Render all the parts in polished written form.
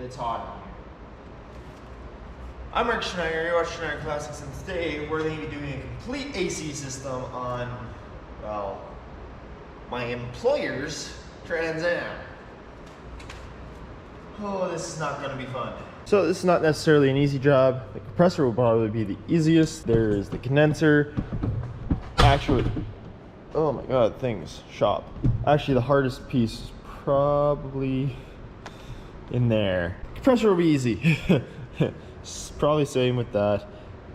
and it's hot in here. I'm Mark Schneider, you're watching Schneider Classics, and today we're going to be doing a complete AC system on, well, my employer's Trans AM. Oh, this is not going to be fun. So this is not necessarily an easy job. The compressor will probably be the easiest. There is the condenser. Actually, oh my god, things shop. Actually, the hardest piece is probably in there. Compressor will be easy. Probably same with that.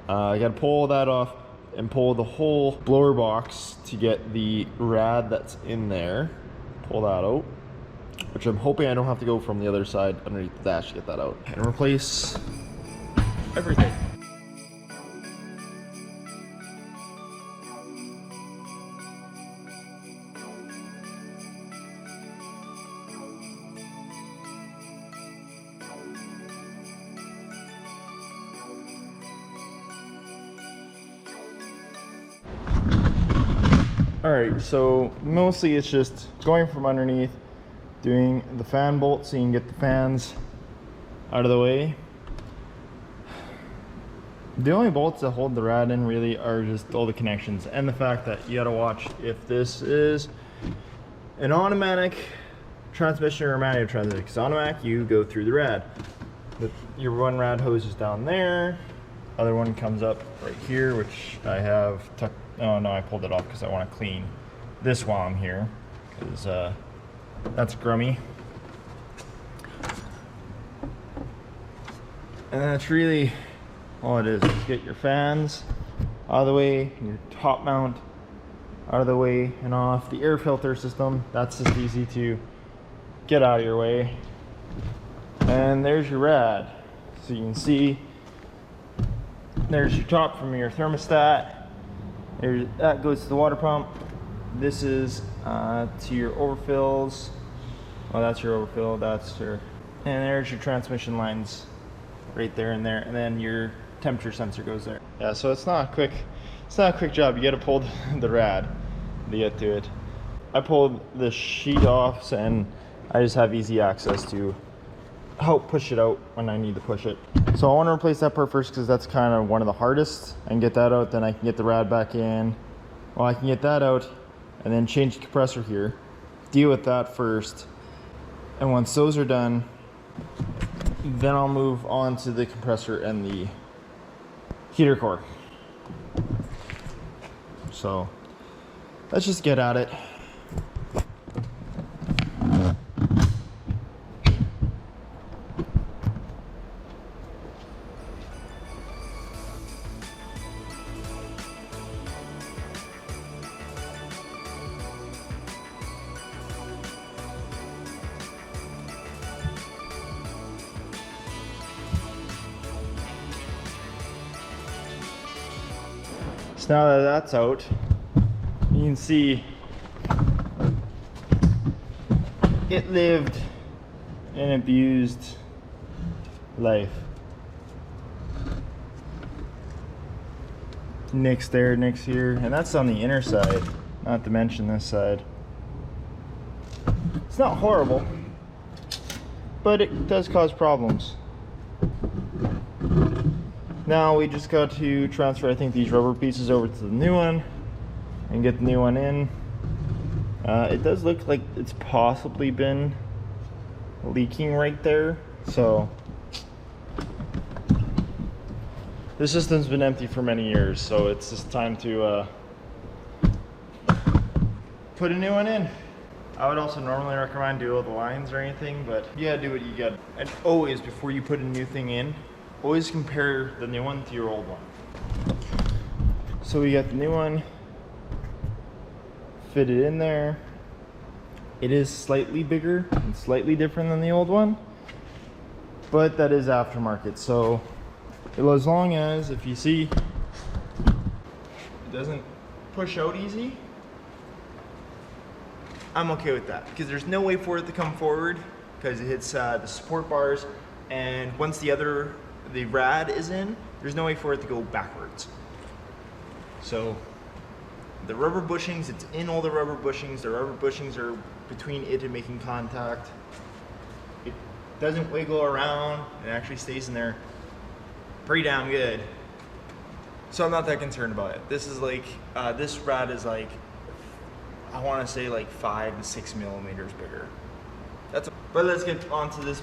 I gotta pull that off and pull the whole blower box to get the rad that's in there. Pull that out, which I'm hoping I don't have to go from the other side underneath the dash to get that out. And replace everything. Alright, so mostly it's just going from underneath, doing the fan bolt so you can get the fans out of the way. The only bolts that hold the rad in really are just all the connections, and the fact that you gotta watch if this is an automatic transmission or a manual transmission. Because automatic, you go through the rad. Your one rad hose is down there, other one comes up right here, which I have tucked. Oh no, I pulled it off because I want to clean this while I'm here, because that's grummy. And that's really all it is. Just get your fans out of the way, your top mount out of the way and off. The air filter system, that's just easy to get out of your way. And there's your rad. So you can see there's your top from your thermostat. That goes to the water pump. This is to your overfills. Oh, that's your overfill. That's your, and there's your transmission lines, right there and there. And then your temperature sensor goes there. Yeah, so it's not a quick job. You got to pull the rad to get to it. I pulled the sheet off, and I just have easy access to help push it out when I need to push it. So I want to replace that part first because that's kind of one of the hardest. I can get that out, then I can get the rad back in. Well, I can get that out and then change the compressor here, deal with that first, and once those are done, then I'll move on to the compressor and the heater core. So let's just get at it. So now that that's out, you can see it lived an abused life. Nicks there, nicks here, and that's on the inner side, not to mention this side. It's not horrible, but it does cause problems. Now we just got to transfer, I think, these rubber pieces over to the new one and get the new one in. It does look like it's possibly been leaking right there. So this system's been empty for many years, so it's just time to put a new one in. I would also normally recommend do all the lines or anything, but you gotta do what you gotta. And always, before you put a new thing in, always compare the new one to your old one. So we got the new one fitted in there. It is slightly bigger and slightly different than the old one, but that is aftermarket. So as long as, if you see, it doesn't push out easy, I'm okay with that, because there's no way for it to come forward because it hits the support bars, and once the rad is in, there's no way for it to go backwards. So the rubber bushings, it's in all the rubber bushings. The rubber bushings are between it and making contact. doesn't wiggle around. It actually stays in there pretty damn good. So I'm not that concerned about it. This is like, this rad is like, I want to say like 5 to 6 millimeters bigger. But let's get on to this.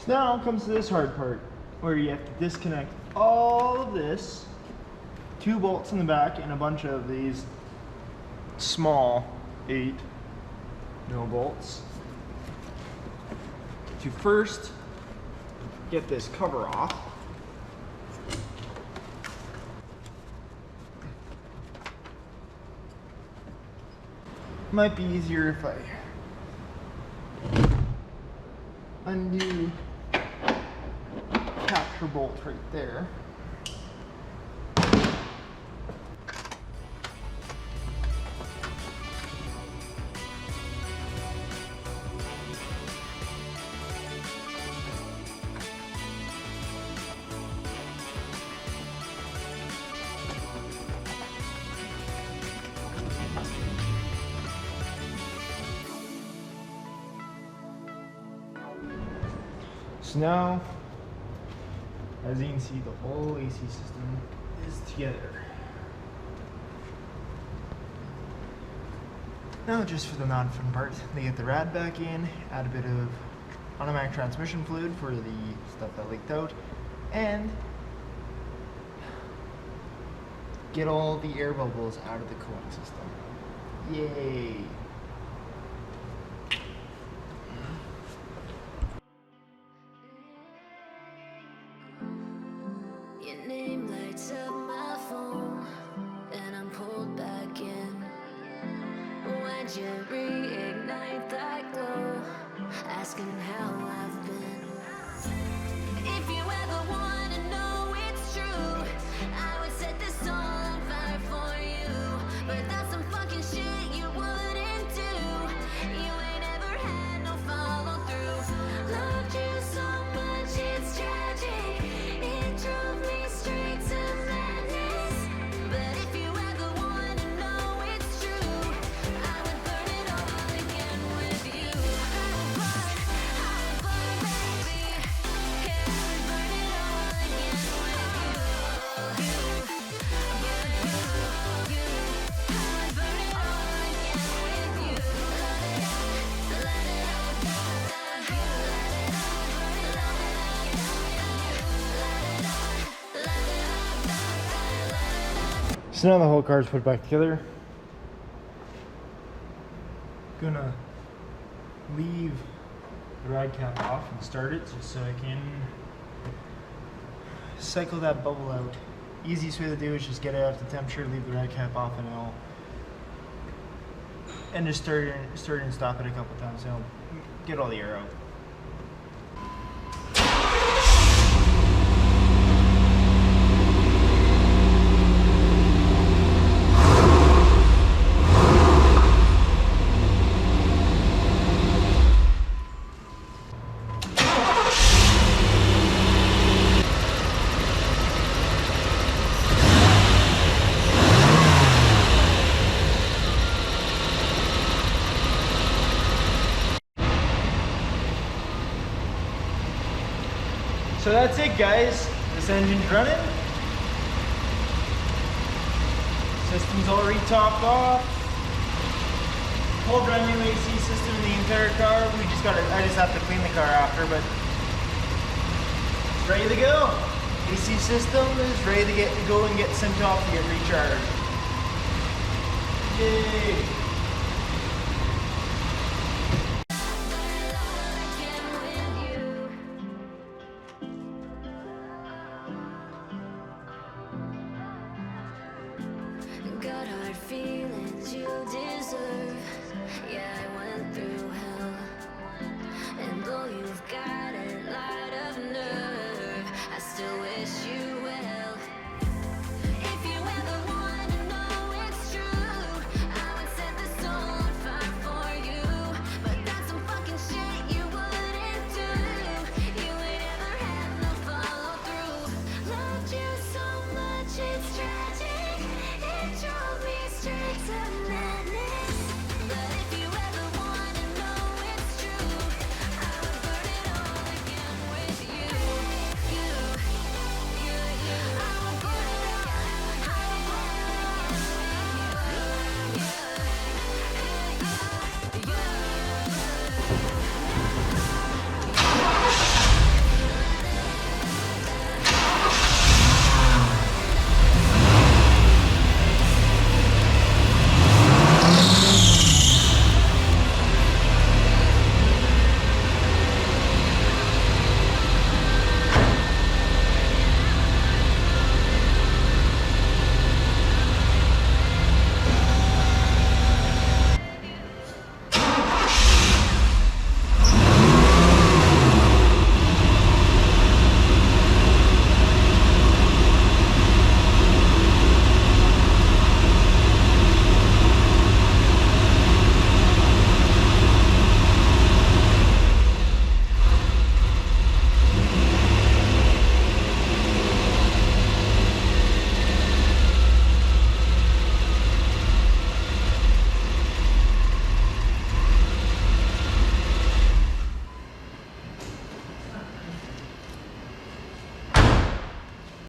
So now comes to this hard part, where you have to disconnect all of this, 2 bolts in the back and a bunch of these small 8 mil bolts, to first get this cover off. Might be easier if I undo capture bolt right there. So now, as you can see, the whole AC system is together. Now, just for the non-fun part, they get the rad back in, add a bit of automatic transmission fluid for the stuff that leaked out, and get all the air bubbles out of the cooling system. Yay! You reignite that glow, asking how I've been. If you ever want to know it's true, I would set this all on fire for you. But that's some fucking shit you wouldn't do. You ain't ever had no follow through. Loved you so much it's tragic. It drove me straight to madness. But if you ever want to know it's true, I would burn it all again with you. I would burn, baby. Yeah, I would burn it all again with you. I would burn it all again with you. Let it So now the whole car is put back together. Gonna leave the rad cap off and start it just so I can cycle that bubble out. Easiest way to do is just get it up to temperature, leave the rad cap off, and just start it and stop it a couple times. So get all the air out. So that's it, guys. This engine's running. System's already topped off. Whole brand new AC system in the entire car. I just have to clean the car after, but it's ready to go. AC system is ready to go and get sent off to get recharged. Yay! Got hard feelings you deserve. Yeah, I went through hell. And though you've got a lot of nerve, I still will. miss you.